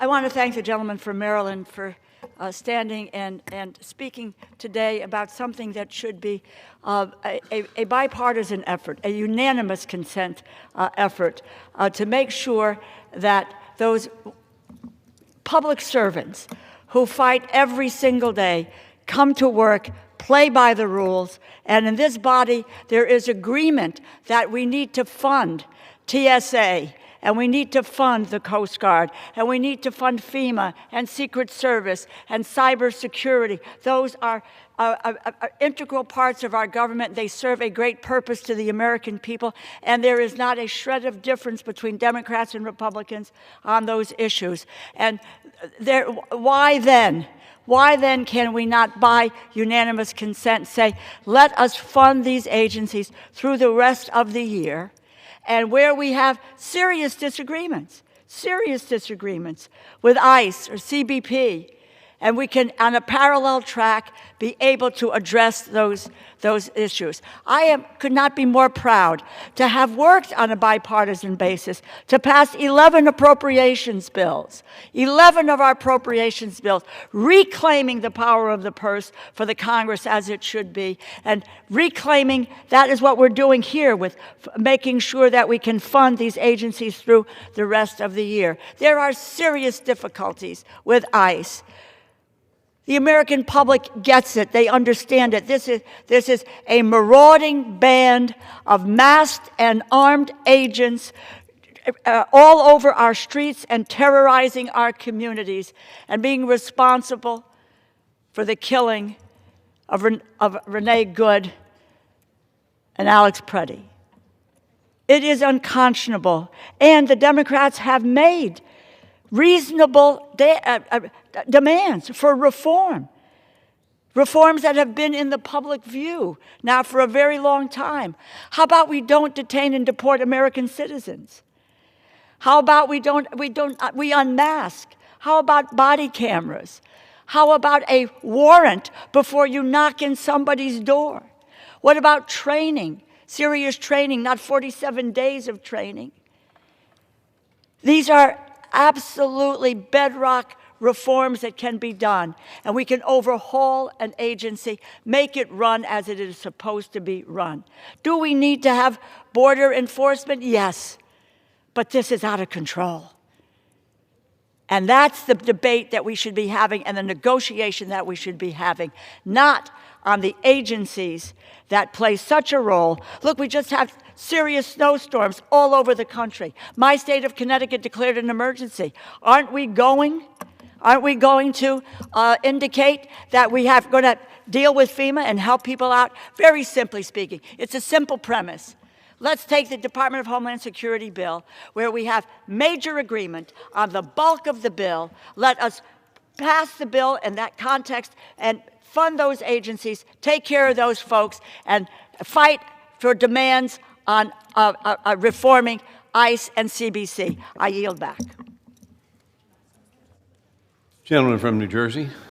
I want to thank the gentleman from Maryland for standing and speaking today about something that should be a bipartisan effort, a unanimous consent effort to make sure that those public servants who fight every single day come to work, play by the rules, and in this body there is agreement that we need to fund TSA, and we need to fund the Coast Guard, and we need to fund FEMA and Secret Service and cybersecurity. Those are integral parts of our government. They serve a great purpose to the American people, and there is not a shred of difference between Democrats and Republicans on those issues. And why then? Why then can we not, by unanimous consent, say, let us fund these agencies through the rest of the year? And where we have serious disagreements with ICE or CBP, and we can, on a parallel track, be able to address those issues. I could not be more proud to have worked on a bipartisan basis to pass 11 appropriations bills, 11 of our appropriations bills, reclaiming the power of the purse for the Congress as it should be, and reclaiming that is what we're doing here with making sure that we can fund these agencies through the rest of the year. There are serious difficulties with ICE. The American public gets it. They understand it. This is a marauding band of masked and armed agents all over our streets and terrorizing our communities and being responsible for the killing of Renee Good and Alex Preddy. It is unconscionable. And the Democrats have made reasonable demands for reform. Reforms that have been in the public view now for a very long time. How about we don't detain and deport American citizens? How about we unmask? How about body cameras? How about a warrant before you knock in somebody's door? What about training? Serious training, not 47 days of training. These are absolutely bedrock reforms that can be done, and we can overhaul an agency, make it run as it is supposed to be run. Do we need to have border enforcement? Yes, but this is out of control. And that's the debate that we should be having and the negotiation that we should be having, not on the agencies that play such a role. Look, we just have serious snowstorms all over the country. My state of Connecticut declared an emergency. Aren't we going to indicate that we have going to deal with FEMA and help people out? Very simply speaking, it's a simple premise. Let's take the Department of Homeland Security bill, where we have major agreement on the bulk of the bill. Let us pass the bill in that context and fund those agencies, take care of those folks, and fight for demands on reforming ICE and CBC. I yield back. Gentleman from New Jersey.